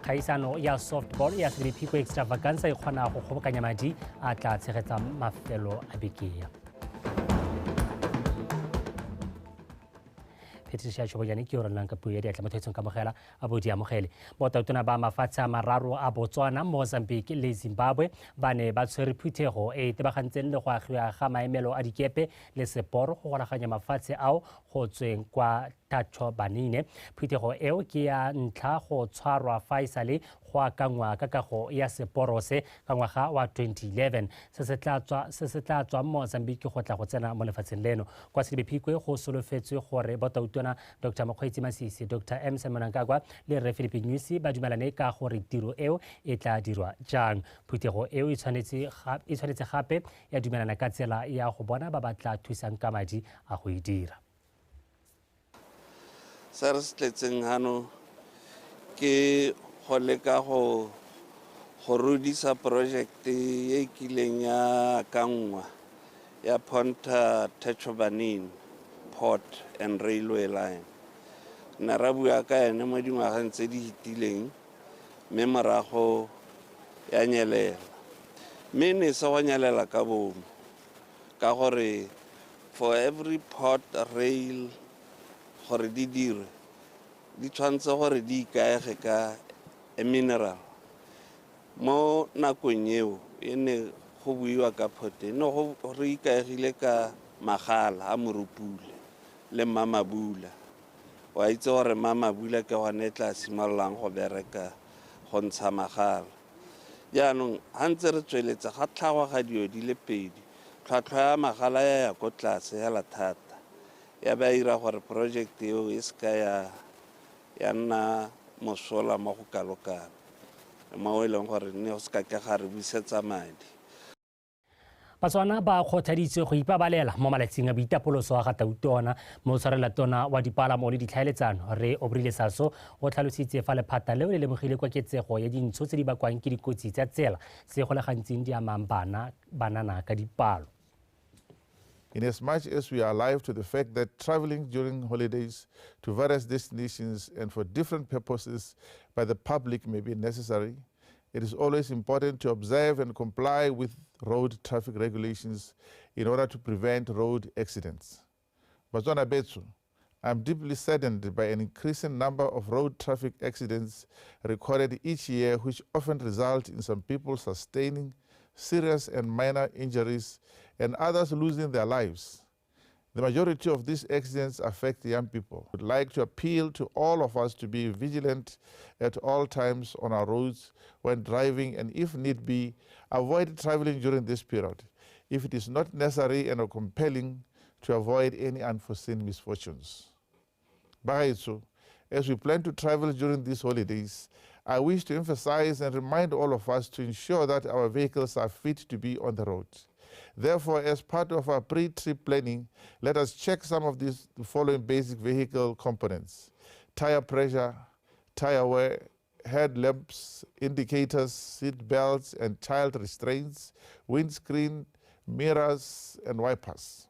kgaisano ya softball ya SETSWANA extravaganza e kgona go kgobokanya madi a tla tshegetsa mafelo a bekeya. Patricia Chobonyane ke ora ka puo ya diatla motho ka mogela a bodi amogele botautona ba mafatshe a mararo a Botswana, Mozambique le Zimbabwe ba ne ba tshwere phuthego e tebagantseng le go agiwa ga maemelo a dikepe le seporo go golaganya mafatshe ao go tsweng kwa Banine. Phuthego eo ke ya ntlha go tshwarwa fa isale go akangwa ka kago ya seporo se ka ngwaga wa 2011 se se tla tswa Mozambique go tla go tsena mo lefatsheng leno. Kwa Phukwi go solofetswe gore botautona Dr. Mokgweetsi Masisi, Dr. Mnangagwa le Re Philip Nyusi ba dumelane ka gore tiro eo e tla dirwa jang. Phuthego eo e tshwanetse gape ya dumelana ka tsela ya go bona ba batla thusang ka madi a go e dira. Se re se tletseng hano ke go leka go rudisa project e kileng ya kangwa ya Ponta Banine Port and Railway Line. Na ra bua ka ene mo dingwageng tse di hitileng mme morago ya nyelela. Mme ne se go nyelela ka bomo ka gore for every port rail gore di dire di tshwanetse gore di ikaege ka a mineral mo nakong eo e ne go buiwa ka phote no go re ikaegile ka magala a morupule le mamabula wa itse gore mamabula ke gone tla simololang go bereka go ntsha magala jaanong ha ntse re tsweletse ga tlhagwa ga dio di le pedi tlhwatlhwa ya magala ya go tlase ya la thata ya ba ira gore project eo e ska ya nna mosola mo go kalokalo mo e leng gore ne go ska ke ga re busetsa madi. Batswana ba kgothaditswe go ipabalela mo malatsing a boitapoloso a Gatautona. Motshwarelatona wa dipalamo le ditlhaeletsano Re Obrile Saso o tlhalositse fa lephata leo le lemogile koketsego ya dintsho tse di bakwang ke dikotsi tsa tsela se go le gantsing di amang banana ka dipalo. In as much as we are alive to the fact that traveling during holidays to various destinations and for different purposes by the public may be necessary, it is always important to observe and comply with road traffic regulations in order to prevent road accidents. Botswana Betsu, I'm deeply saddened by an increasing number of road traffic accidents recorded each year, which often result in some people sustaining serious and minor injuries and others losing their lives. The majority of these accidents affect young people. I would like to appeal to all of us to be vigilant at all times on our roads when driving, and if need be, avoid traveling during this period if it is not necessary and compelling to avoid any unforeseen misfortunes. Bagaitso, as we plan to travel during these holidays, I wish to emphasize and remind all of us to ensure that our vehicles are fit to be on the road. Therefore, as part of our pre-trip planning, let us check some of the following basic vehicle components: tire pressure, tire wear, headlamps, indicators, seat belts and child restraints, windscreen, mirrors and wipers.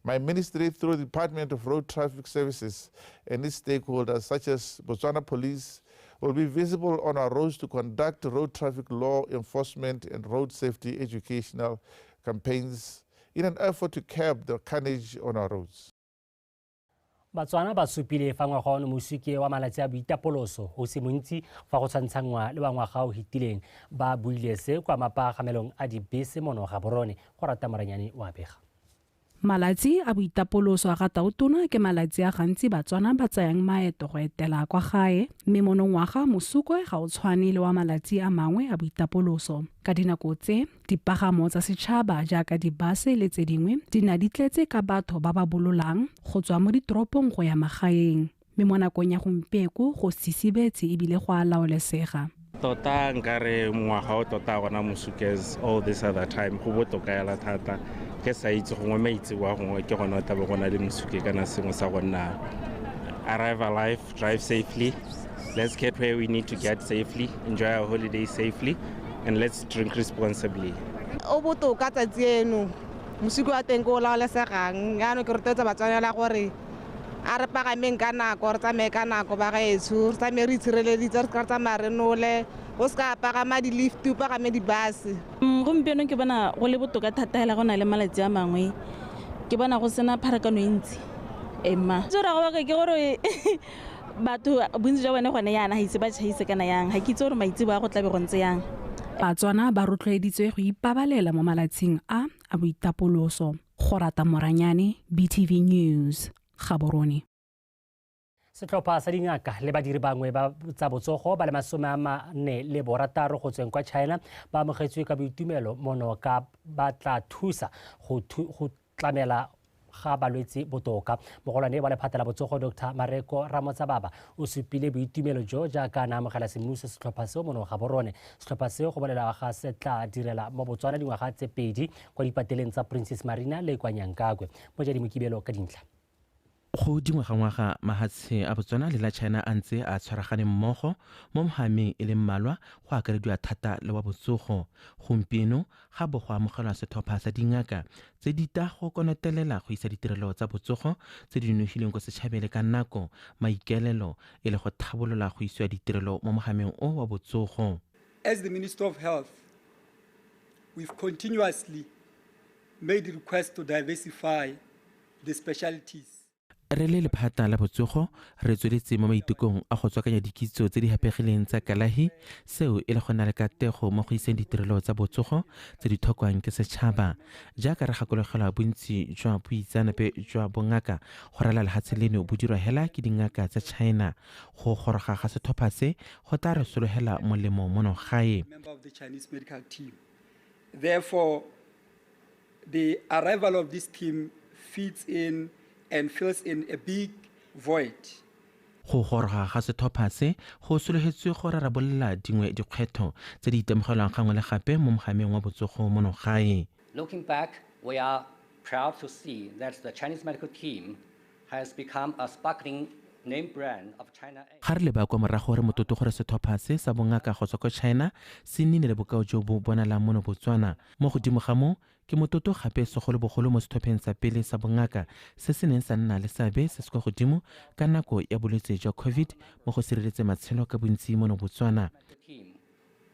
My ministry, through the Department of Road Traffic Services and its stakeholders such as Botswana Police, will be visible on our roads to conduct road traffic law enforcement and road safety educational campaigns in an effort to curb the carnage on our roads. Batswana ba supile fa ngwaga ono mosuke wa malatsi a boitapoloso go se montsi fa go tshwantshangwa le wa ngwaga o hitileng ba buile se kwa mapagamelong a dibese mono ga borone go rata moranyane wa bega. Malatsi a boitapoloso a Gatautona ke malatsi a gantsi Batswana ba tsayang maeto go etela kwa gae, mme monongwaga mosukwe ga o tshwane le wa malatsi a mangwe a boitapoloso. Ka dinako tse, dipagamo tsa setšhaba jaaka dibase le tse dingwe di na di tletse ka batho ba ba bololang go tswa mo ditoropong go ya magaeng. Mme mo nakong ya gompieko go sisibetse ebile go a laolesega. Tota nkare ngwaga o tota gona mosukes all this other time go botoka ya thata ke sa itse gongwe maitse wa gongwe ke gona tabe gona le mosuke kana sengwe sa gonna arrive alive, drive safely, let's get where we need to get safely, enjoy our holiday safely, and let's drink responsibly. O botoka tsatsi eno mosuke wa teng go laolesegang yana ke rotetse Batswana la gore a re pagameng ka nako re tsamaye ka nako ba gaetsho re tsamaye re itshireleditse re ka tsamaya re nole o se ka pagama di-lift o pagame di-bus. Gompieno ke bona go le botoka thata hela go na le malatsi a mangwe ke bona go sena pharakano e ntsi emma go rago ke gore batho bontsi jwa bone gone yana ga itse ba tšhaise kana yang ga ke itse gore maitsebo a go tlabe go ntse yang. Batswana ba rotloeditswe go ipabalela mo malatsing a boitapoloso. Go rata Moranyane, BTV News, Gaborone. Setlhopha sa dingaka le badiri bangwe ba tsa botsogo ba le 46 go tsweng kwa China ba amogetswe ka boitumelo mono ka ba tla thusa go tlamela ga balwetse botoka. Mogolwane wa lephata la botsogo Dr. Mareko Ramotsababa o supile boitumelo jo jaaka na amogela semmuso setlhopha seo mono Gaborone. Setlhopha seo go bolela ga se tla direla mo Botswana dingwaga tse 2 kwa dipateleng tsa Princess Marina le kwa Nyankagwe. Mojadi Mokibelo ka dintlha. Go dingwaga mahatshe a Botswana le la China a ntse a tshwaragane mmogo mo mohameng e le mmalwa go akarediwa thata le wa botsogo. Gompieno ga bo go amogelwa setlhopha sa dingaka tse di ta go konotelela go isa ditirelo tsa botsogo tse di nonofileng go setšhabele ka nako maikaelelo e le go thabolola go isiwa ditirelo mo mohameng o wa botsogo. As the Minister of Health, we've continuously made requests to diversify the specialties. Re le lephata la botsogo re tsweletse mo maitekong a go tswakanya dikitso tse di hapegileng tsa kalahi seo e le go na le katego mo go iseng ditirelo tsa botsogo tse di tlhokwang ke setšhaba jaaka re gakologelwa bontsi jwa boitseanape jwa bongaka go rala lehatshe leno bo dirwa hela ke dingaka tsa China go goroga ga setlhopha se go tla re sologela molemo mono gae. Therefore, the arrival of this team fits in and fills in a big void. Go goroga ga setlhopha se go sologetswe go rarabolla dingwe dikgwetho tse di itemogelwang gangwe le gape mo mogameng wa botsogo mono gae. Looking back, we are proud to see that the Chinese medical team has become a sparkling name brand of China. Ga re leba kwa morago re mototo gore setlhopha se sa bongaka go tswa kwa China se nnile le bokao jo bo bonalang mono Botswana. Mo godimo ga mo ke mototo gape segolobogolo mo setlhopheng sa pele sa bongaka se se neng sa nna le seabe se se kwa godimo ka nako ya bolwetse jwa COVID mo go sireletse matshelo ka bontsi mono Botswana.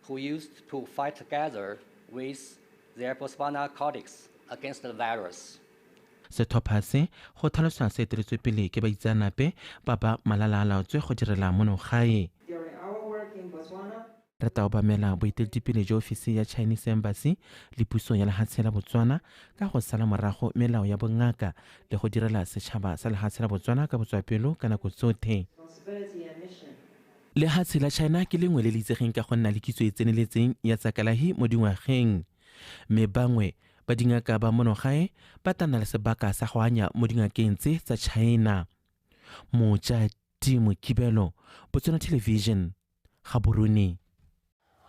Who used to fight together with their Botswana colleagues against the virus. Setlhopha se go tlhaloswa se eteletswe pele ke baitsanape ba ba malalaalaotswe go direla mono gae. Re tla obamela boeteledipele jwa ofisi ya Chinese Embassy le puso ya lehatshe la Botswana ka go sala morago melao ya bongaka le go direla setšhaba sa lehatshe la Botswana ka botswapelo ka nako tsotlhe. Lehatshe la China ke lengwe le le itsegeng ka go nna le kitso e tseneletseng ya tsa kalahi mo dingwageng. Me bangwe ba dingaka ba mono gae ba tana le sebaka sa go anya mo dingakeng tse tsa China. Mojadi Mokibelo, Botswana Television, Gaborone.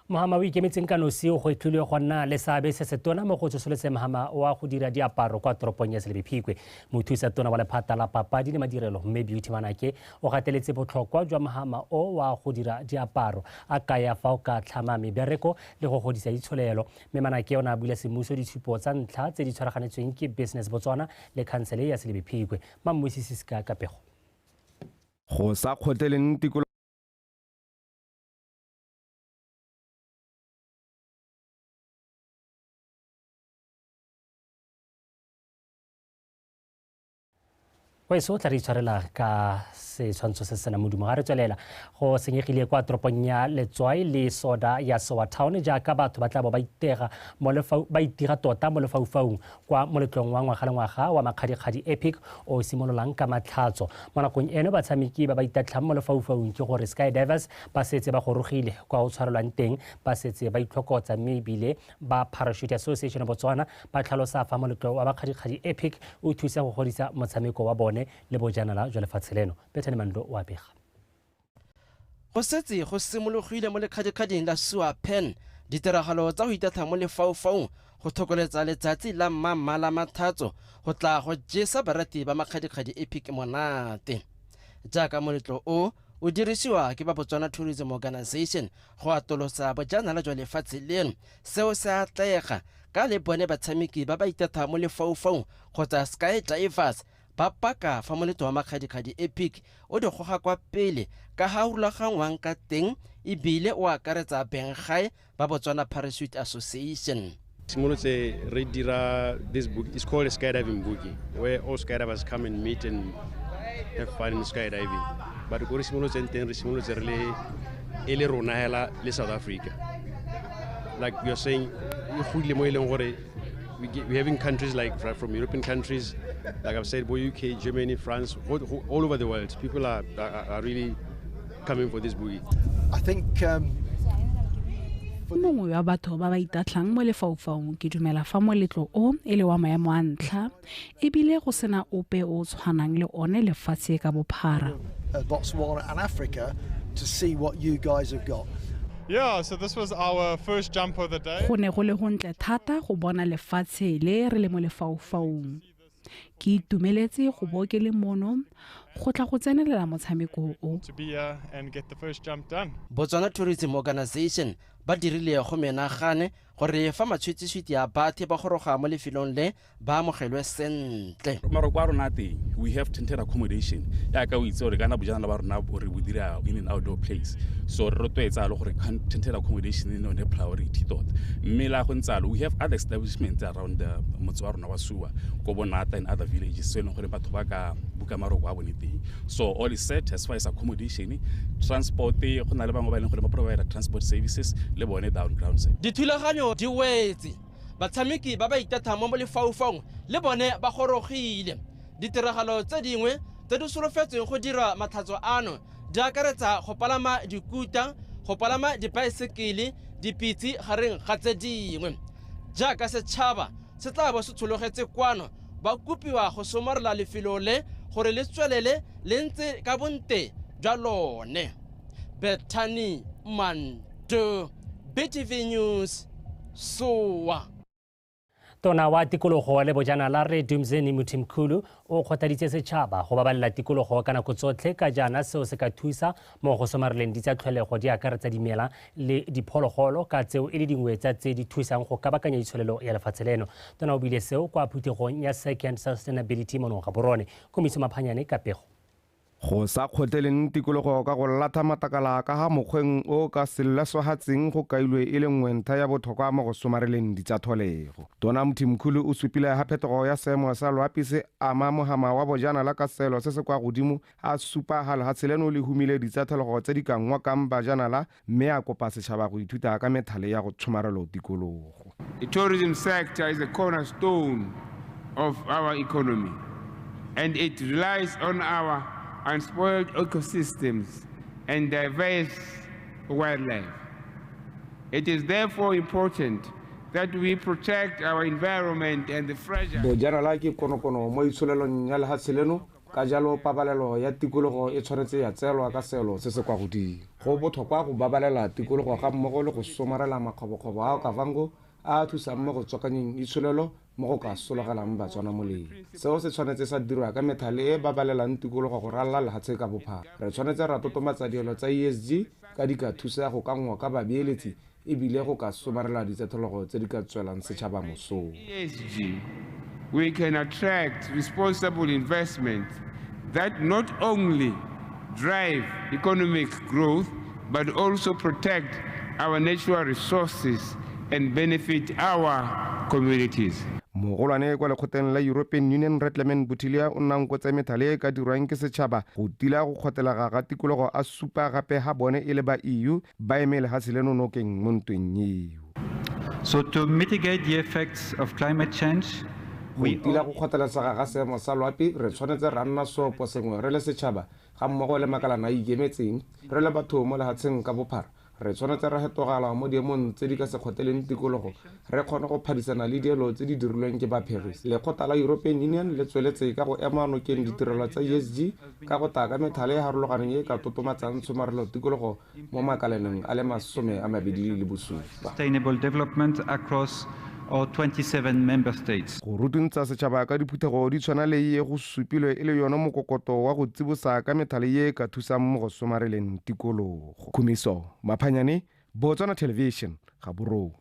Mohama o ikemetseng ka nosi go itlhilwe go nna le seabe se se tona mo go tsosoletseng mohama wa go dira diaparo kwa toropong ya Phukwi. Mothusa tona wa lephata la papadi le madirelo mme Beauty Manake o gateletse botlhokwa jwa mohama o wa go dira diaparo a kaya fa o ka tlhama mebereko le go godisa itsholelo. Mme Manake o na buile semmuso ditshupo tsa ntlha tse di tshwaraganetsweng ke Business Botswana le khansele ya Phukwi. Mammoisisi ska kapego. Go sa kgotleleng tikolo Weso tla re tshwarela ka setshwantsho se sena modumo ga re tswelela go senyegile kwa toropong ya Letswai le soda ya Sowa Town jaaka batho ba tla bo ba itira tota mo lefaufaung kwa moletlong wa ngwaga le ngwaga wa makgadikgadi epic o simololang ka matlhatso. Mo nakong eno batshameki ba ba itatlhang mo lefaufaung ke gore skydivers ba setse ba gorogile kwa o tshwarelwang teng ba setse ba itlhokotsa mme ebile ba Parachute Association of Botswana ba tlhalosa fa moletlo wa makgadikgadi epic o thusa go godisa motshameko wa bone le bojanala jwa lefatshe leno. Bethany Mando wa bega. Go setse go simologile mo lekgadikgading la Sewa Pen ditiragalo tsa go itatha mo lefaufaung go thokoletsa letsatsi la mmala mathatso go tla go jesa barati ba makgadikgadi epic monate jaaka moletlo o dirisiwa ke ba Botswana Tourism Organization go atolosa bojanala jwa lefatshe leno. Seo se atlega ka le bone batshameki ba ba itatha mo lefaufaung kgotsa skydivers ba paka fa moletlo wa makgadikgadi epic o di goga kwa pele ka ha rulagangwang ka teng ebile o akaretsa benggai ba Botswana Parachute Association. Simolotse re dira this book is called a skydiving boogie where all skydivers come and meet and have fun in skydiving. But go re simolotse teng re simolotse re le ele rona hela le South Africa. Like we are saying, we having countries like from European countries, like I've said, UK, Germany, France, all over the world. People are really coming for this boogie. I think mongwe wa batho ba ba itatlhang mo lefaufaung ke dumela fa moletlo o e le wa maemo a ntlha ebile go sena ope o tshwanang le one lefatshe ka bophara. Botswana and Africa to see what you guys have got. Yeah, so this was our first jump of the day. Go ne go le hontle thata go bona lefatshe le re le mo lefaufaung. Ke itumeletse go bo ke le mono go tla go tsenelela motshameko o. To be here and get the first jump done. Botswana Tourism Organization ba dirile go menagane gore fa matshwetsi ya bathe ba goroga mo lefelong le ba amogelwe sentle. Maroko a rona teng, we have tented accommodation ya ka o itse gore kana bojana ba rona re bo dira in an outdoor place, so re rotloetsa le gore tented accommodation e ne priority tot mme la go ntsalo we have other establishments around the motse wa rona wa Suwa go Bonata and other villages so e leng gore batho ba ka buka maroko a bone teng, so all is set as far as accommodation, transport go na le bangwe ba leng gore ba provide transport services le bone down ground side. Dithulaganyo di wetse batshameki ba ba itatha mo lefaufang le bone ba gorogile. Ditiragalo tse dingwe tse di solofetsweng go dira matlhatso ano di akaretsa go palama dikuta, go palama dibaesekele, dipitse gareng ga tse dingwe. Jaaka setšhaba se tla bo se tshologetse kwano ba kopiwa go somarela lefelo le gore le tswelele le ntse ka bonte jwa lone. Bethany Manto, BTV News, Suwa. Tona wa tikologo wa Lebojana re Dumzeni Mutimkhulu o kgotaditse setšhaba go baballa tikologo ka nako tsotlhe ka jana seo se ka thusa mo go somareleng di tsa tlholego di akaretsa dimela le diphologolo ka tseo e le dingwe tsa tse di thusang go kabakanya itsholelo ya lefatshe leno. Tona o bile seo kwa phuthegong ya Second Sustainability monong ga borone Komisio Maphanyane ka pego. Go sa kgotleleng tikologo ka go latha matakala ka ha mokgweng o ka seleswahatseng go kailwe e le ngwentha ya botlhokwa mo go somareleng di tsa tlholego. Tona Mutimkhulu o supile ha phetogo ya seemo sa loapi se ama mohama wa bojana la ka selo se se kwa godimo a supa ha lefatshe leno le humile di tsa tlholego tse di ka ngwa kang bajanala mme a kopa setšhaba go ithuta ka methale ya go tshomarelo tikologo. The tourism sector is a cornerstone of our economy and it relies on our unspoiled ecosystems and diverse wildlife. It is therefore important that we protect our environment and the fragile. Bojana la ke konokono mo itsholelong ya lefatshe leno ka jalo pabalelo ya tikologo e tshwanetse ya tseelwa ka selo se se kwa godimo. Go botlhokwa go babalela tikologo ga mmogo le go somarela makgobokgobo a ka vango a thusang mo go tswakanyeng itsholelo mo go ka sologelang Batswana moleng. Seo se tshwanetse sa dirwa ka methale e babalelang tikologo go ralala lefatshe ka bophara. Re tshwanetse ra totomatsa dielo tsa ESG ka di ka thusa go ka ngwa ka babeeletsi ebile go ka somarela ditsatlhologo tse di ka tswelang setšhaba mosola. ESG, we can attract responsible investment that not only drive economic growth but also protect our natural resources and benefit our communities. Mogolwane kwa lekgotleng la European Union Redland Butilia o nang go tsa methale ka dirwang ke setšhaba go tila go kgotlela ga tikologo a supa gape ha bone e le ba EU ba emele ha seleno nokeng mo ntweng eo. So to mitigate the effects of climate change, we tila go kgotleletsa ga seemo sa loapi re tshwanetse ra nna sopo sengwe re le setšhaba ga mmogo le makalana a ikemetseng re le batho mo lefatsheng ka bophara. Re tshwanetse ra hetogala mo diemong tse di ka se kgotleleng tikologo re kgone go phadisana le dielo tse di dirilweng ke baphegisi. Lekgotla la European Union le tsweletse ka go ema nokeng ditirelo tsa ESG ka go taka methale ya harologaneng e ka totomatsang tshomarelo tikologo mo makalaneng a le 27. Sustainable development across or 27 member states. Go rutuntsa setšhaba ka diphuthego di tshwana le ye go supilwe e le yona mokokoto wa go tsibosa ka methale ye ka thusang mo go somareleng tikologo. Komisio Maphanyane, Botswana Television, Gaborone.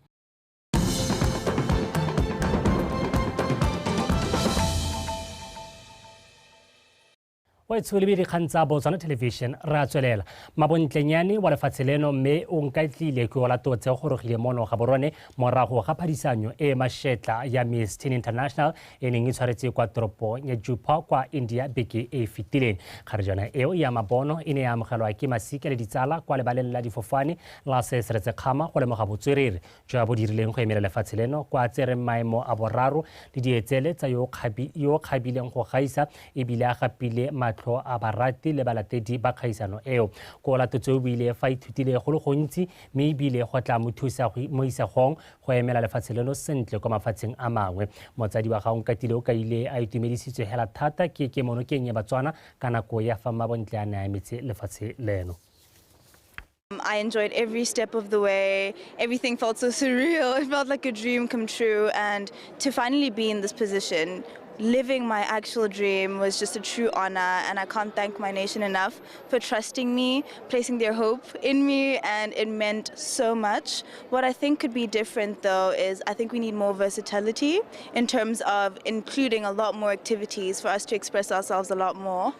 wa itshwele dikgang tsa Botswana Television ra tswelela mabontlenyane wa lefatshe leno mme o nkatlile ke ola totse go rogile mono ga borone morago ga phadisanyo e mashetla ya Miss Teen International e neng e tshwaretse kwa toropo ya Jupa kwa India beke e fitileng kgarijana eo ya mabono e ne ya amogelwa ke masika le ditsala kwa lebaleng la difofane la SETSWANA go lemoga botswerere jwa bo dirileng go emela lefatshe leno kwa tsere maemo a boraro le dietsele tsa yo kgabileng go gaisa ebile a gapile matlho a barati le balatedi ba kgaisano eo ko latotse o bile fa ithutile go le gontsi mme ebile go tla mo thusa mo isagong go emela lefatshe leno sentle kwa mafatsheng a mangwe motsadi wa gago Nkatile o ka ile a itumedisitswe hela thata ke kemonokeng ya Batswana ka nako ya fa mabontle a ne a emetse lefatshe leno. I enjoyed every step of the way. Everything felt so surreal. It felt like a dream come true. And to finally be in this position, living my actual dream was just a true honor. And I can't thank my nation enough for trusting me, placing their hope in me, and it meant so much. What I think could be different though is I think we need more versatility in terms of including a lot more activities for us to express ourselves a lot more.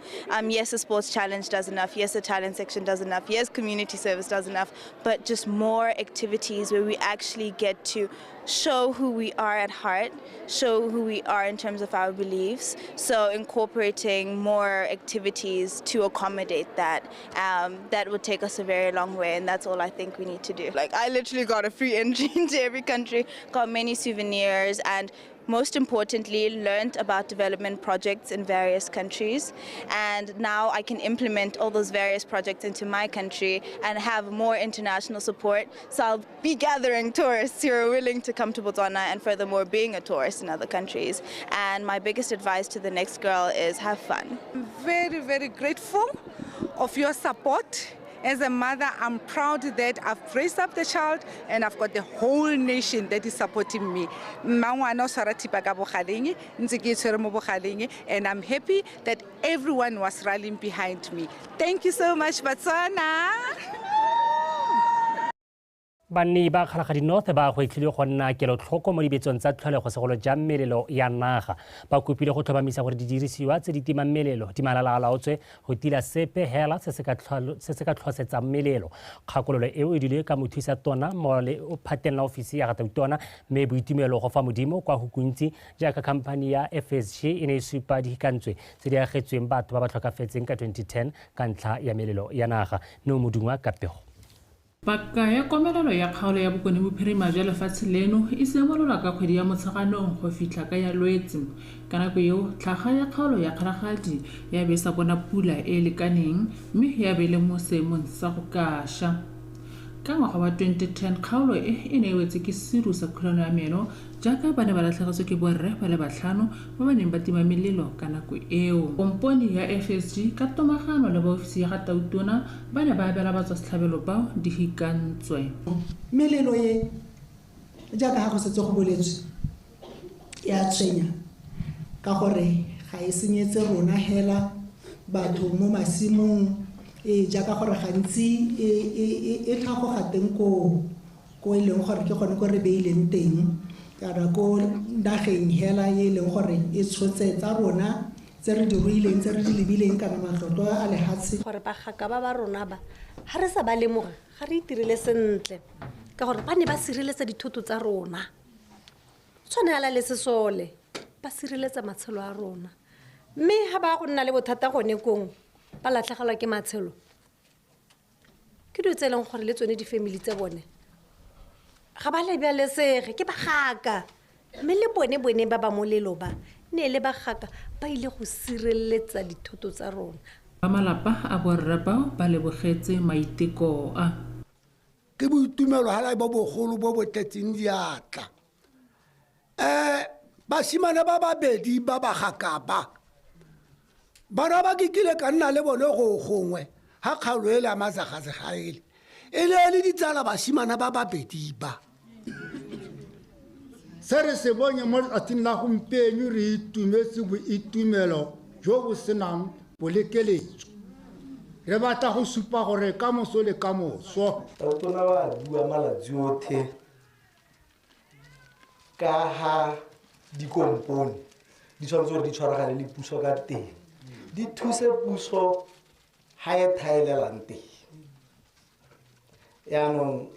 Yes, the sports challenge does enough. Yes, the talent section does enough. Yes, community service does enough. But just more activities where we actually get to show who we are at heart, show who we are in terms of our beliefs. So incorporating more activities to accommodate that, that would take us a very long way, and that's all I think we need to do. Like, I literally got a free entry into every country, got many souvenirs, and most importantly, learned about development projects in various countries. And now I can implement all those various projects into my country and have more international support. So I'll be gathering tourists who are willing to come to Botswana and furthermore being a tourist in other countries. And my biggest advice to the next girl is have fun. I'm very, very grateful of your support. As a mother, I'm proud that I've raised up the child and I've got the whole nation that is supporting me. And I'm happy that everyone was rallying behind me. Thank you so much, Botswana. Banni ba kgalagadi North ba go itlhile go nna kelotlhoko mo dibetsong tsa tlholego segolo ja melelo ya naga ba kopile go tlhomamisa gore di dirisiwa tse di timang melelo di malalalaotswe go tila sepe hela se se ka tlhosetsa melelo kgakololo eo e dile ka mothusa tona mo le o phatela ofisi ya gatautona mme boitumelo go fa modimo kwa go kuntsi jaaka khamphani ya FSG e ne supa dihikantswe tse di agetsweng batho ba ba tlhokafetseng ka 2010 ka ntlha ya melelo ya naga no modungwa ka pego. Paka ya komelelo ya kgaolo ya bokone bophirima jwa lefatshe leno e simolola ka kgwedi ya Motsheganong go fitlha ka ya Lwetse ka nako eo tlhaga ya kgaolo ya kgalagadi ya be sa bona pula e lekaneng mme ya be le mo seemong sa go kaša ka ngwaga wa 2010 kgaolo e ne e wetse ke seru sa kgolano ya meno jaaka ba ne ba latlhegetswe ke borre ba le batlhano ba ba neng ba tima melelo ka nako eo komponi ya FSG ka tomagano le ba ofisi ya gatautona ba ne ba abela batswasetlhabelo bao dihikantswe melelo ye jaaka ga go setse go boletswe ya tshwenya ka gore ga e senyetse rona hela batho mo masimong jaaka gore gantsi e tlhago ga teng ko e leng gore ke gone ko re beileng teng kana ko nageng hela e leng gore e tshotse tsa rona tse re di ruileng tse re di lebileng kana matlotlo a lehatshe gore bagaka ba rona ba ha re sa ba lemoga ga re itirele sentle ka gore ba ne ba sireletsa dithoto tsa rona tshwanela le sesole ba sireletsa matshelo a rona mme ha ba go nna le bothata gone kong ba latlhegelwa ke matshelo ke dilo tse leng gore le tsone di-family tse bone ga ba lebelesege ke bagaka mme le bone ba ba molelo ba ne le bagaka ba ile go sireletsa dithoto tsa rona ba malapa a borre bao ba lebogetse maiteko a ke boitumelo hala ba bogolo bo botletseng diatla basimane ba babedi ba bagaka ba bana ba kile ka nna le bone go gongwe ha kgaolo ele a matsagatsagaele e le ditsala basimana ba babedi ba se re se bonye mo ateng la gompieno re itumetse boitumelo jo bo senang bolekeletso re batla go supa gore ka moso le ka moso tona ba bua malatsi otlhe ka ha dikompone di tshwanetse gore di tshwaragane le puso ka teng di thuse puso ha e thaelelang teng yaanong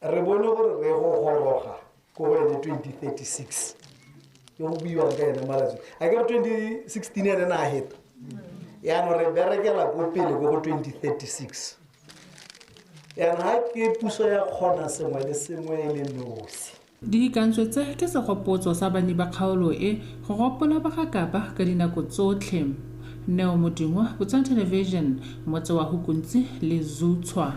re bone gore re go goroga ko wene 2036 yo go buiwang ka ene malatsi a ke 2016 ene na heta yaanong re berekela ko pele ko 2036 yaanong ha ke puso ya kgona sengwe le sengwe le nosi Diikantswe tse ke segopotso sa bani ba kgaolo e go gopola bagakapa ka dinako tsotlhe. Neo Modingwa, Botswana Television, motse wa Hukuntsi le Zutswa.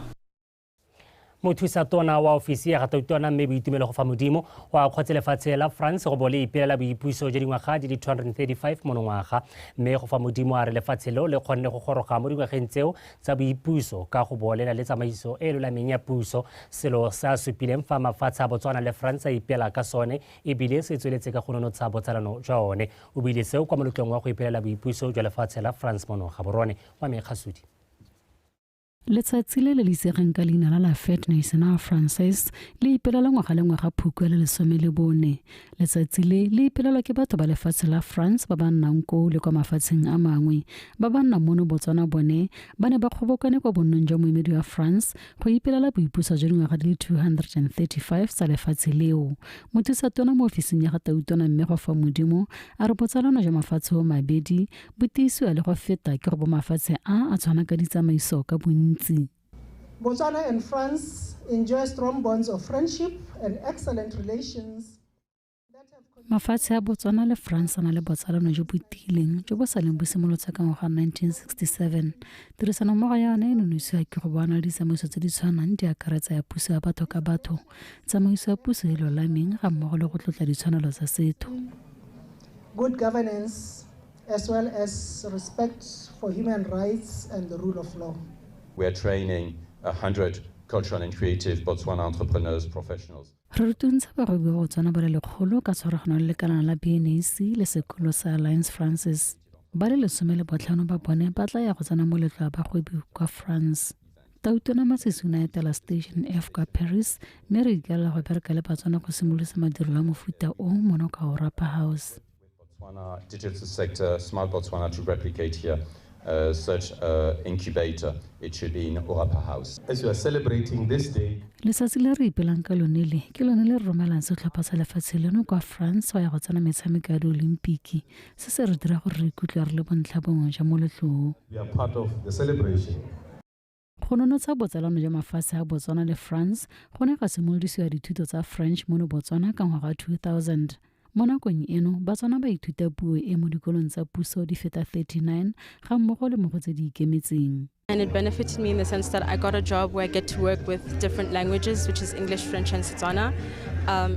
Mothusa tona wa ofisi ya gatautwana mme boitumelo go fa modimo wa kgotse lefatshe la France go bole ipelela boipuso je dingwaga di 235 monongwaga mme go fa modimo a re lefatshe leo le kgonne go goroga mo dingwageng tseo tsa boipuso ka go bolela le tsamaiso e lolameng ya puso selo sa supileng fa mafatshe a Botswana le France a ipela ka sone e bile se tsweletse ka go nonotsha botsalano jwa one o bile seo kwa molotlong wa go ipelela boipuso jwa lefatshe la France mono ga borone wa Mekgasudi. Letsatsi le le isegeng ka leina la Fête Nationale Française le ipelela ngwaga le ngwaga Phukwi le 14. Letsatsi le ipelelwa ke batho ba lefatshe la France ba ba nnang ko le kwa mafatsheng a mangwe ba ba nnang mono Botswana bone ba ne ba kgobokane kwa bonnong jwa moemedi wa France go ipelela boipuso jwa dingwaga di 235 tsa lefatshe leo. Mothusa tona mo ofising ya gatautona mme go fa modimo a re botsalano jwa mafatshe o mabedi bo tiisiwa le go feta ke go bo mafatshe a tshwana ka ditsamaiso ka bontsi. Botswana and France enjoy strong bonds of friendship and excellent relations. Mafatshe a Botswana le France na le botsalano jo bo tiileng jo bo saleng bo simolotse ka ngwaga 1967. Tirisano mmogo ya yone e nonosiwa ke go bona ditsamaiso tse di tshwanang di akaretsa ya puso ya batho ka batho, tsamaiso ya puso e lolameng ga mmogo le go tlotla ditshwanelo tsa setho. Good governance as well as respect for human rights and the rule of law. We are training 100 cultural and creative Botswana entrepreneurs, professionals. Re rutuntsha bagwebi ba Botswana ba le lekgolo ka tshwaragano le lekalana la BNAC le sekolo sa Alliance Francis. Ba le 15 ba bone ba tla ya go tsena mo letlo a bagwebi kwa France. Tautona Masisuna ya tela Station F kwa Paris mme re ikalela go bereka le Botswana go simolosa madirelo a mofuta o mono ka Orapa House. Botswana digital sector, Smart Botswana to replicate here. Such incubator, it should be in Orapa House. As you are celebrating this day, Letsatsi le re ipelang ka lone le ke lone le romelang setlhopha sa lefatshe leno kwa France wa ya go tsena metshameko ya Olimpiki se se re dira gore re ikutlwe re le bontlhabongwe ja mo letlong. we are part of the celebration. Go nonotsa botsalano jwa mafatshe a Botswana le France go ne ga simolodisiwa dithuto tsa French mono Botswana ka ngwaga 2000. Mo nakong eno Batswana ba ithuta puo e mo dikolong tsa puso di feta 39 ga mmogo le mo go tse di ikemetseng. And it benefited me in the sense that I got a job where I get to work with different languages, which is English, French, and SETSWANA.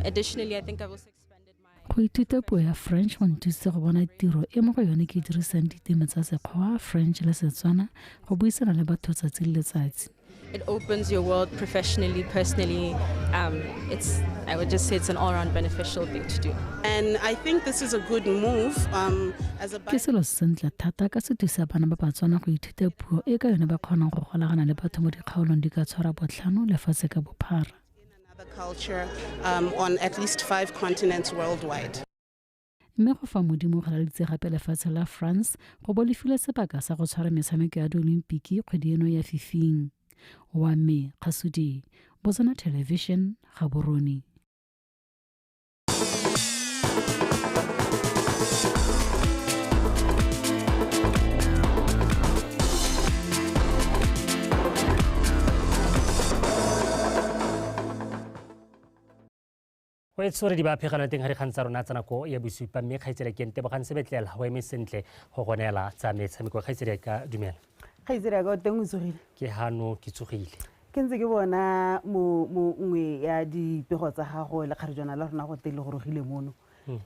Additionally, I think I've also expanded my... Go ithuta puo ya French go nthusitse go bona tiro e mo go yone ke dirisang ditema tsa sekgowa French le SETSWANA go buisana le batho tsatsi le letsatsi. It opens your world professionally, personally. I would just say it's an all-around beneficial thing to do. And I think this is a good move. As a ke selo sentle thata ka se thusa bana ba Batswana go ithuta puo e ka yone ba kgonang go golagana le batho mo dikgaolong di ka tshwara botlhano lefatshe ka bophara. another culture on at least 5 continents worldwide. Mme go fa modimo ga lalitse gape lefatshe la France go bolefile sebaka sa go tshwara metshameko ya Olimpiki kgwedi eno ya fifing. Wa Mekgasudi, Botswana Television, Gaborone. Go etsore di ba phegana teng ga di kgantsa rona tsa nako ya bosupa mme kgaitsela ke ntebo gantse betlela go eme sentle go gonela tsa metshameko kgaitsela ka dumela. Khaitsere ga teng o tsogile Ke hano ke tsogile. ke ntse ke bona mo nngwe ya dipego tsa gago le kgarijana la rona go tele go rogile mono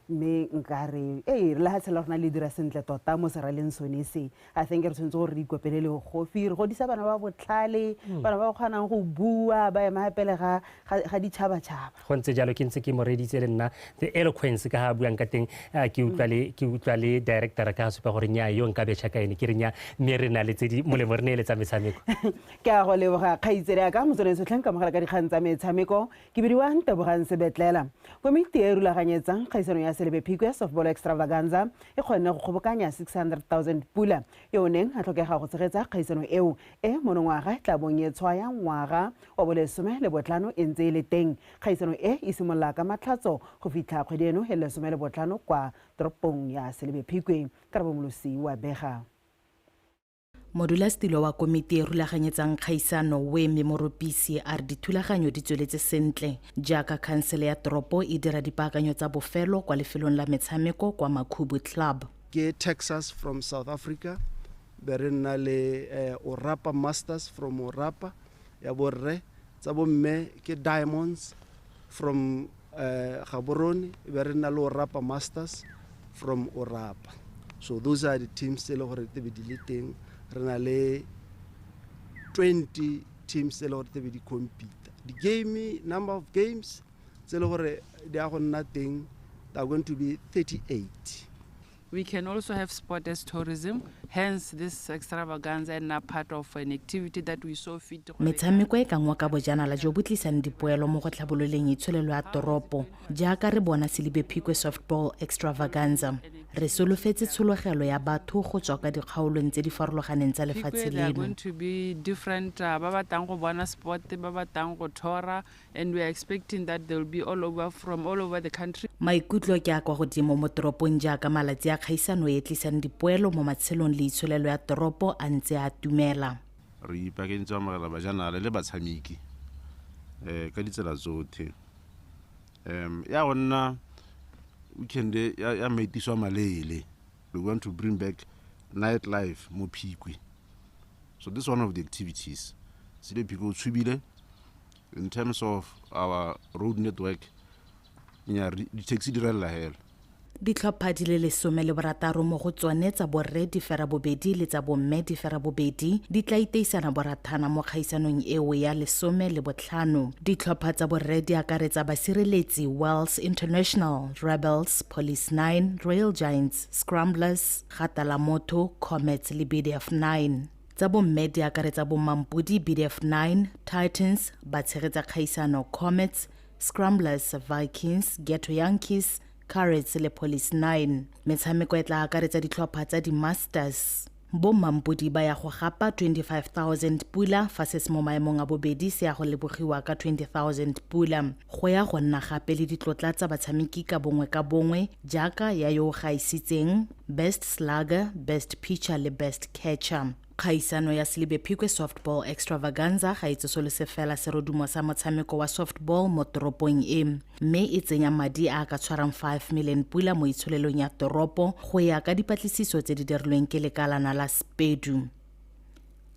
mme nka re re la hatsela rona le dira sentle tota mo seraleng sone se I think re tshwantse gore re ikopelele go fire go disa bana ba botlhale bana ba kgonang go bua ba ema pele ga ditšhaba-tšhaba Go ntse jalo ke ntse ke moreditse le nna the eloquence ka ha buang ka teng ke utlwa le director ka supa gore nya yo nka betšha ka ene ke re nya mme re na le tse di molemo re ne le tsa metshameko. ke a go leboga kgaitsere ka motsone setlhang ka mogala ka dikgang tsa metshameko ke bidiwa Ntebogang Sebetlela komiti e rulaganyetsang kgaisano ya Selebe-Phikwe softball extravaganza e kgonne go kgobokanya 600,000 pula yo neng a tlhokega go tshegetsa kgaisano eo e monongwaga tla bong e tshwaya ngwaga wa bolesome le botlhano e ntse e le teng. Kgaisano e e simolola ka matlhatso go fitlha kgwedi eno e lesome le botlhano kwa toropong ya Selebe-Phikwe. Karabo Molosi wa bega. Modulasetilo wa komiti e rulaganyetsang kgaisano Weme Moropisi a re dithulaganyo di tsweletse sentle jaaka khansele ya toropo e dira dipaakanyo tsa bofelo kwa lefelong la metshameko kwa Makhubu Club. Ke Texas from South Africa, be re nna le Orapa Masters from Orapa ya borre, tsa bomme ke Diamonds from Gaborone, be re nna le Orapa Masters from Orapa. So those are the teams tse le gore tebe di le teng. Rena le 20 teams tse le gore tebe di compete. The game number of games tse le gore di a go nna teng, they are going to be 38. We can also have sport as tourism, hence this extravaganza and not part of an activity that we saw fit. Metshameko e ka ngwa ka bojanala jo bo tlisang dipoelo mo go tlhabololeng itsholelo ya toropo jaaka re bona Selebe-Phikwe softball extravaganza. Re solofetse tshologelo ya batho go tswa ka dikgaolong tse di farologaneng tsa lefatshe They are leno. going to be different, ba batang go bona sport, ba batang go tora, and we are expecting that they will be from all over the country. Maikutlo ke a kwa godimo mo toropong jaaka malatsi a kgaisano e tlisang dipoelo mo matshelong le itsholelo ya toropo a ntse a tumela. Re ipakentse amogela bajanala le batshameki ka ditsela tsotlhe. Ya go nna weekend ya maitiso a malele. We want to bring back nightlife mo Phikwe. So this is one of the activities. Selebe-Phikwe o tshubile in terms of our road network. Di taxi di rela hela. Ditlhopha di le 16 mo go tsone tsa borre di fera bobedi le tsa bomme di fera bobedi di tla iteisana borathana mo kgaisanong eo ya 15. Ditlhopha tsa borre di akaretsa basireletsi Wells International, Rebels, Police 9, Royal Giants, Scramblers, Gatalamoto, Comets le BDF 9. Tsa bomme di akaretsa bomampudi BDF 9, Titans, batshegetsa kgaisano Comets, Scramblers, Vikings, Ghetto Yankees, Carrots le Police 9. Metshameko e tla akaretsa ditlhopha tsa di-Masters. Bomampudi ba ya go gapa 25,000 pula fa se se mo maemong a bobedi se ya go lebogiwa ka 20,000 pula. Go ya go nna gape le ditlotla tsa batshameki ka bongwe jaaka ya yo gaisitseng Best Slugger, Best Pitcher le Best Catcher. Kgaisano ya Selebe-Phikwe softball extravaganza ga itse solo se fela serodumo sa motshameko wa softball mo toropong e, mme e tsenya madi a ka tshwarang 5 million pula mo itsholelong ya toropo go ya ka dipatlisiso tse di dirilweng ke lekalana la Spedu.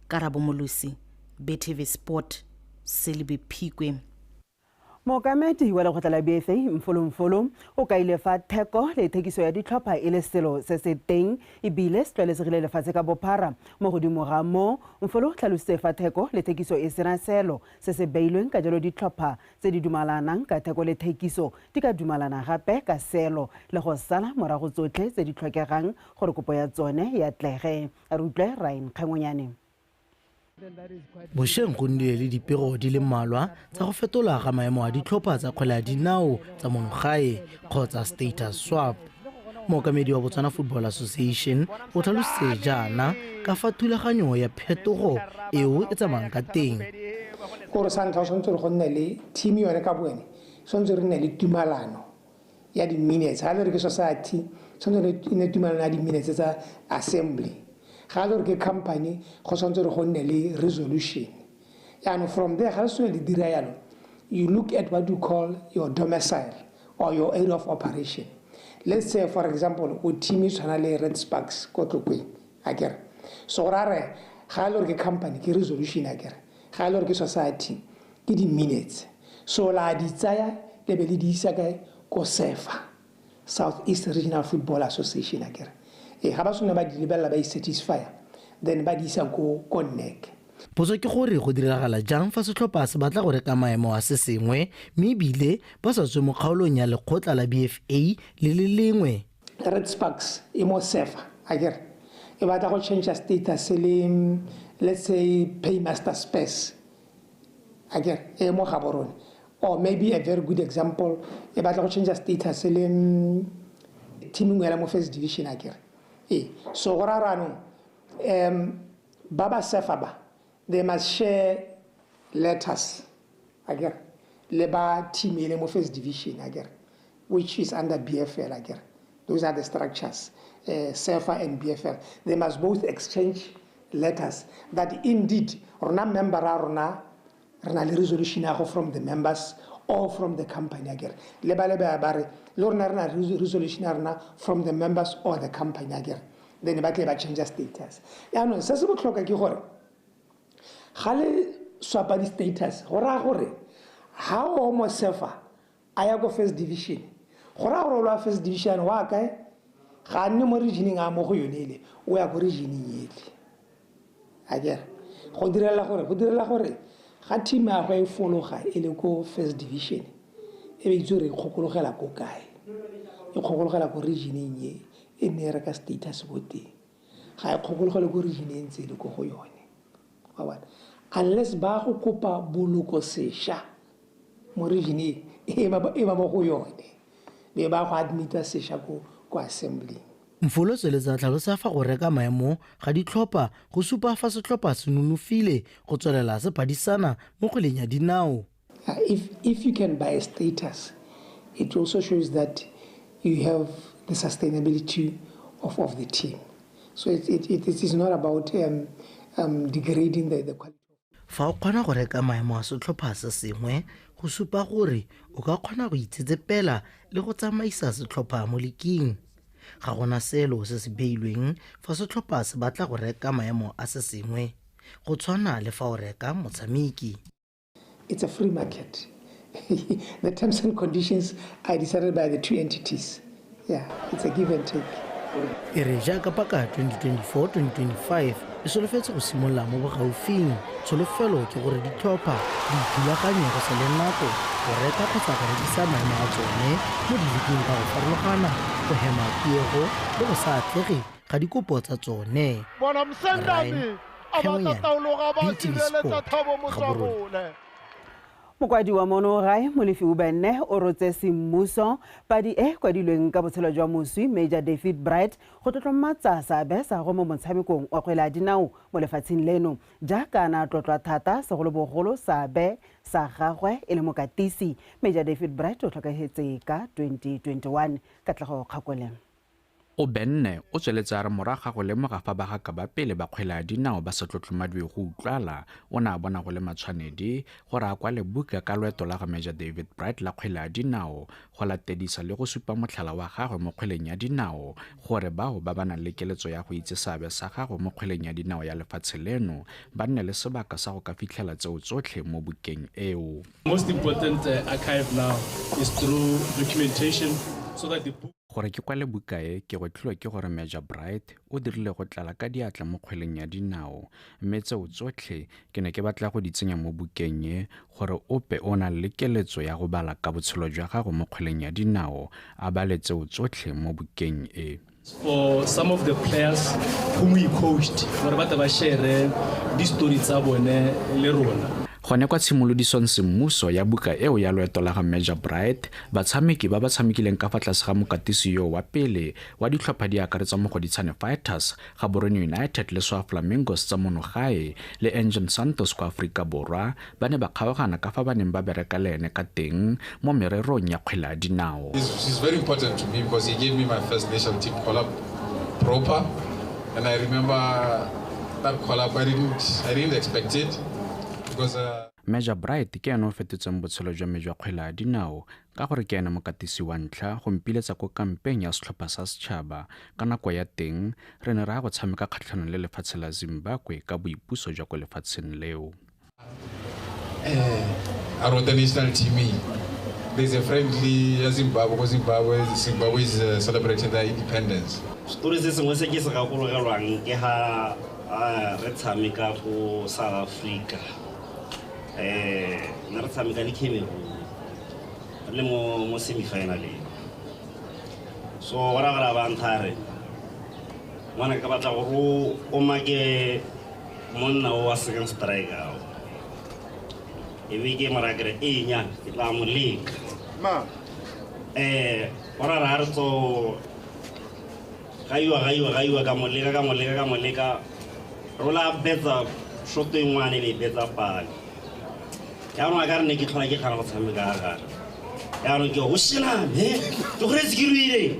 Karabo Molosi, BTV Sport, Selebe-Phikwe. Mookamedi wa lekgotla la BFA Mfolo o ka ile fa theko le thekiso ya ditlhopha e le selo se se teng e bile se tlwaelesegile lefatshe ka bophara mo godimo ga mo Mfolo tlhalositse fa theko le thekiso e sena selo se se beilweng ka jalo ditlhopha tse di dumalanang ka theko le thekiso di ka dumalana gape ka selo le go sala morago tsotlhe tse di tlhokegang gore kopo ya tsone ya tlege. A re utlwe Ryan Kgangonyane. Bosheng go nnile le dipego di le mmalwa tsa go fetola ga maemo a ditlhopha tsa kgwele ya dinao tsa monogae kgotsa status swap. Mookamedi wa Botswana Football Association o tlhalositse jaana ka fa thulaganyo ya phetogo eo e tsamayang ka teng. Gore sa ntlha o tshwanetse re go nne le team yone ka boene, tshwanetse re nne le tumalano ya di-minutes. Ga le re ke society, tshwanetse re nne tumalano ya di-minutes tsa assembly. Ga le re ke company, go tshwanetse re go nne le resolution. And from there, ga le tshwanetse le dira yalo, you look at what you call your domicile or your area of operation. Let's say, for example, o team is tshwana Red Sparks ko Tlokwe akere. So ra re ga le re ke company ke resolution akere. Ga le re ke society ke di minutes. So la di tsaya le be le di isa kae ko SEFA, Southeast Regional Football Association akere. E ga ba sone ba di lebella ba I satisfy, then ba di isa ko NAKO. Potso ke gore go diragala jang fa setlhopha se batla go reka maemo a se sengwe mme ebile ba sa tswe mo kgaolong ya lekgotla la BFA le lengwe. Red Sparks e mo SEFA akere e batla go change status le let's say paymaster space akere e mo Gaborone or maybe a very good example, e batla go change status le teaming ya mo first division akere. So go rarano baba sefaba, they must share letters akere le ba team ile mo first division akere, which is under BFL akere. Those are the structures, SEFA and BFL. They must both exchange letters that indeed rona member rona rena le resolution from the members or from the company agere le ba bare le rona rena resolution rena from the members or the company agere, then ba tle ba change status. Ya no se se botlhoka ke gore gale swapa di status go ra gore ha o mo sefa aya go first division go ra gore lo first division wa kae ga nne mo regioning a mo go yone ile o ya go regioning ile agere go direla gore ga team ya go e fologa ile go first division e be itse kgokologela ko kae e kgokologela ko regioning ye e ne re ka status bote ga e kgokologela ko regioning tse le go go yone wa bona, unless ba go kopa boloko sesha mo regioning e ba mo go yone be ba go admita sesha ko assembly. Mfolo Seletsa tlhalosa fa go reka maemo ga ditlhopha go supa fa setlhopha se nonofile go tswelela se phadisana mo kgweleng ya dinao. If you can buy a status, it also shows that you have the sustainability of the team. So it is not about degrading the quality. Fa o kgona go reka maemo a setlhopha se sengwe go supa gore o ka kgona go itsetsepela le go tsamaisa setlhopha mo leking. Ga gona selo se se beilweng fa setlhopha se batla go reka maemo a se sengwe go tshwana le fa o reka motshameki. It's a free market. The terms and conditions are decided by the two entities. Yeah, it's a give and take. E re jaaka paka 2024-2025 e solofetse go simolola mo bogaufing. Tsholofelo ke gore ditlhopha di thulaganye go se le nako go reka kgotsa go rekisa maemo a tsone mo dileking ka go farologana go hema tiego le go sa atlege ga dikopo tsa tsone. Bona msendami abatataologa ba sireletsa thabo motswabole. Mokwadi wa mono gae molefi o benne o rotse semmuso padi kwadilweng ka botshelo jwa moswi Major David Bright go tlotlomatsa seabe sa go mo motshamekong wa kgwele ya dinao mo lefatsheng leno jaaka na tlotlwa thata segolobogolo seabe sa gagwe e le mokatisi. Major David Bright o tlhokagetse ka 2021 ka tlhago kgakoleng. O benne o tsweletsa re moraga go lemoga fa bagaka ba pele ba kgwele ya dinao ba sa tlotlomadwe go utlwala o ne a bona go le matshwanedi gore a kwale buka ka loeto la ga Major David Bright la kgwele ya dinao go latedisa le go supa motlhala wa gagwe mo kgweleng ya dinao gore bao ba ba nang le keletso ya go itse seabe sa gagwe mo kgweleng ya dinao ya lefatshe leno ba nne le sebaka sa go ka fitlhela tseo tsotlhe mo bukeng eo. Most important archive now is through documentation so that the book gore ke kwale buka e ke go tlhwa ke gore Major Bright o dirile go tlala ka diatla mo kgweleng ya dinao mme tseo tsotlhe ke ne ke batla go di tsenya mo bukeng e gore ope o na le keletso ya go bala ka botshelo jwa gago mo kgweleng ya dinao a bale tseo tsotlhe mo bukeng e. For some of the players whom we coached gore ba ta ba share di story tsa bone le rona. Gone kwa tshimolodisong semmuso ya buka eo ya loeto la ga Major Bright batshameki ba ba tshamekileng ka fa tlase ga mokatisi yo wa pele wa ditlhopha di akaretsa mo go Ditshane Fighters, Gaborone United le Swa Flamingos tsa monogae le Engine Santos kwa Aforika Borwa ba ne ba kgaogana ka fa ba neng ba bereka le ene ka teng mo mererong ya kgwele ya dinao. It's very important to me because he gave me my first national team call-up proper, and I remember that call-up I didn't expect it. Major Bright ke ene o fetotseng botshelo jwa me jwa kgwele ya dinao ka gore ke ene mokatisi wa ntlha go mpiletsa ko kampeng ya setlhopha sa setšhaba ka nako ya teng re ne re ya go tshameka kgatlhanong le lefatshe la Zimbabwe ka boipuso jwa ko lefatsheng leo. I wrote the national team. There's a friendly Zimbabwe because Zimbabwe is celebrating their independence. Stories se sengwe se ke se gakologelwang ke ha re tshameka ko South Africa. Ne re tshameka le Cameroon le mo semi-final. So ra ba ntare mona ka batla go o make monna wa second striker e be ke marakere e nyana ke tla mo leka ora ra re tso gaiwa ka mo leka rola betsa shoto ngwane be betsa pali ya no aga re ne ke tlhola ke khana go tshameka ga ya no ke go sina me to gore tsikirire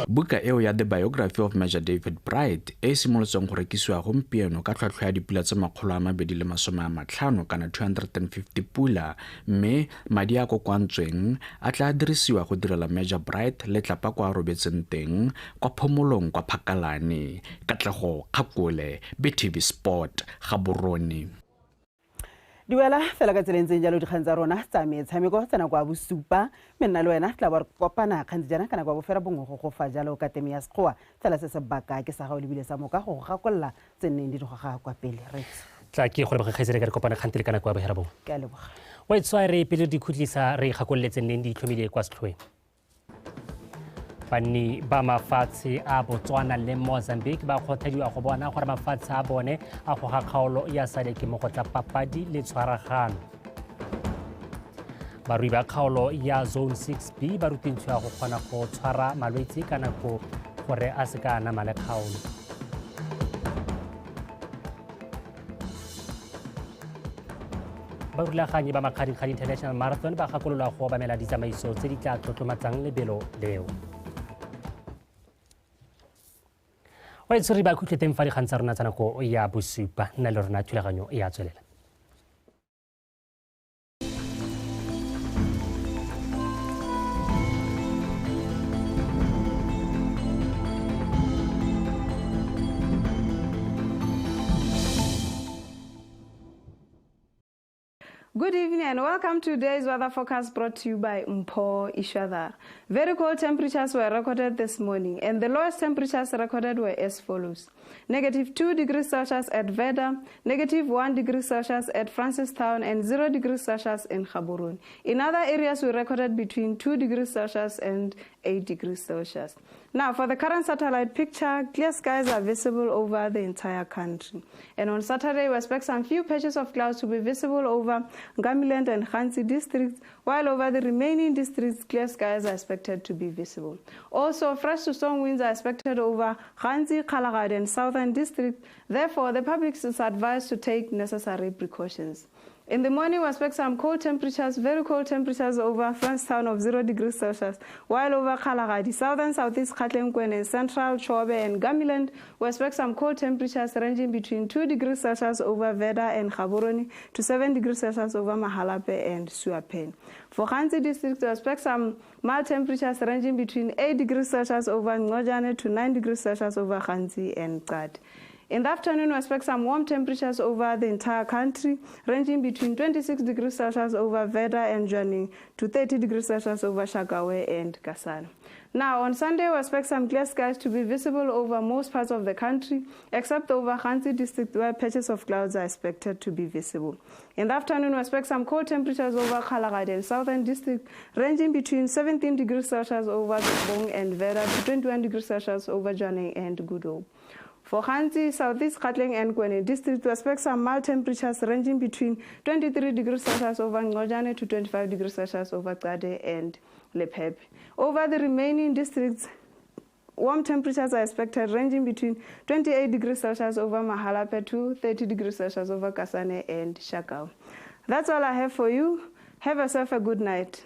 buka eo ya The Biography of Major David Bright e simolotseng go rekisiwa gompieno ka tlhwatlhwa ya dipula tse 250 kana 250 pula mme madi a kokwantsweng a tla dirisiwa go direla Major Bright le tlapa kwa robetseng teng kwa phomolong kwa Phakalane. Katlego Kgakole, BTV Sport, Gaborone. Duela fela ka tseleng jalo dikgang tsa rona tsa metshameko tsena kwa bosupa mme nna le wena tla ba kopana kgang jana kana kwa bofera bongo go fa jalo ka teme ya sekgoa fela se se baka ke sa ga o lebile sa moka go gakolla tseneng di goga kwa pele re tla ke gore ba kgaisere ka kopana kgang tele kana kwa bofera bongo ke a leboga wa itswa re pele di khutlisa re gakolletse neng di tlhomile kwa setlhoeng banni ba mafatshe a Botswana le Mozambique ba kgothadiwa go bona gore mafatshe a bone a go ga kgaolo ya SADC mo go tsa papadi le tshwaragano. Barui ba kgaolo ya Zone 6B ba rutintswe go kgona go tshwara malwetse ka nako gore a se ka anama le kgaolo. Barulaganyi ba Makgadikgadi International Marathon ba gakolola go obamela ditsamaiso tse di tla tlotlomatsang lebelo leo. Wa itse re ba khutletseng fa dikgang tsa rona tsa nako ya bosupa nna le rona thulaganyo ya tswelela. Good evening and welcome to today's weather forecast brought to you by Mpho Ishwadar. Very cold temperatures were recorded this morning and the lowest temperatures recorded were as follows. -2 degrees Celsius at Veda, -1 degree Celsius at Francistown and 0 degrees Celsius in Gaborone. In other areas we recorded between 2 degrees Celsius and 8 degrees Celsius. Now for the current satellite picture, clear skies are visible over the entire country. And on Saturday we expect some few patches of clouds to be visible over Ngamiland and Khansi districts, while over the remaining districts, clear skies are expected to be visible. Also, fresh to strong winds are expected over Khansi, Kgalagadi and Southern district. Therefore, the public is advised to take necessary precautions. In the morning, we expect some cold temperatures, very cold temperatures over Francistown of 0 degrees Celsius, while over Kgalagadi, southern, southeast Gauteng, and central Chobe and Ngamiland, we expect some cold temperatures ranging between 2 degrees Celsius over Veda and Gaborone to 7 degrees Celsius over Mahalape and Suapen. For Khansi district, we expect some mild temperatures ranging between 8 degrees Celsius over Ngojane to 9 degrees Celsius over Khansi and Qad. In the afternoon, we expect some warm temperatures over the entire country, ranging between 26 degrees Celsius over Veda and Jani to 30 degrees Celsius over Shagawe and Kasana. Now, on Sunday, we expect some clear skies to be visible over most parts of the country, except over Khansi district, where patches of clouds are expected to be visible. In the afternoon, we expect some cold temperatures over Kgalagadi and southern district, ranging between 17 degrees Celsius over Bong and Veda to 21 degrees Celsius over Jani and Gudo. For Khansi, southeast Gauteng and Kwene district, we expect some mild temperatures ranging between 23 degrees Celsius over Ngojane to 25 degrees Celsius over Qade and Lephepe. Over the remaining districts, warm temperatures are expected ranging between 28 degrees Celsius over Mahalape to 30 degrees Celsius over Kasane and Shakau. That's all I have for you. Have yourself a good night.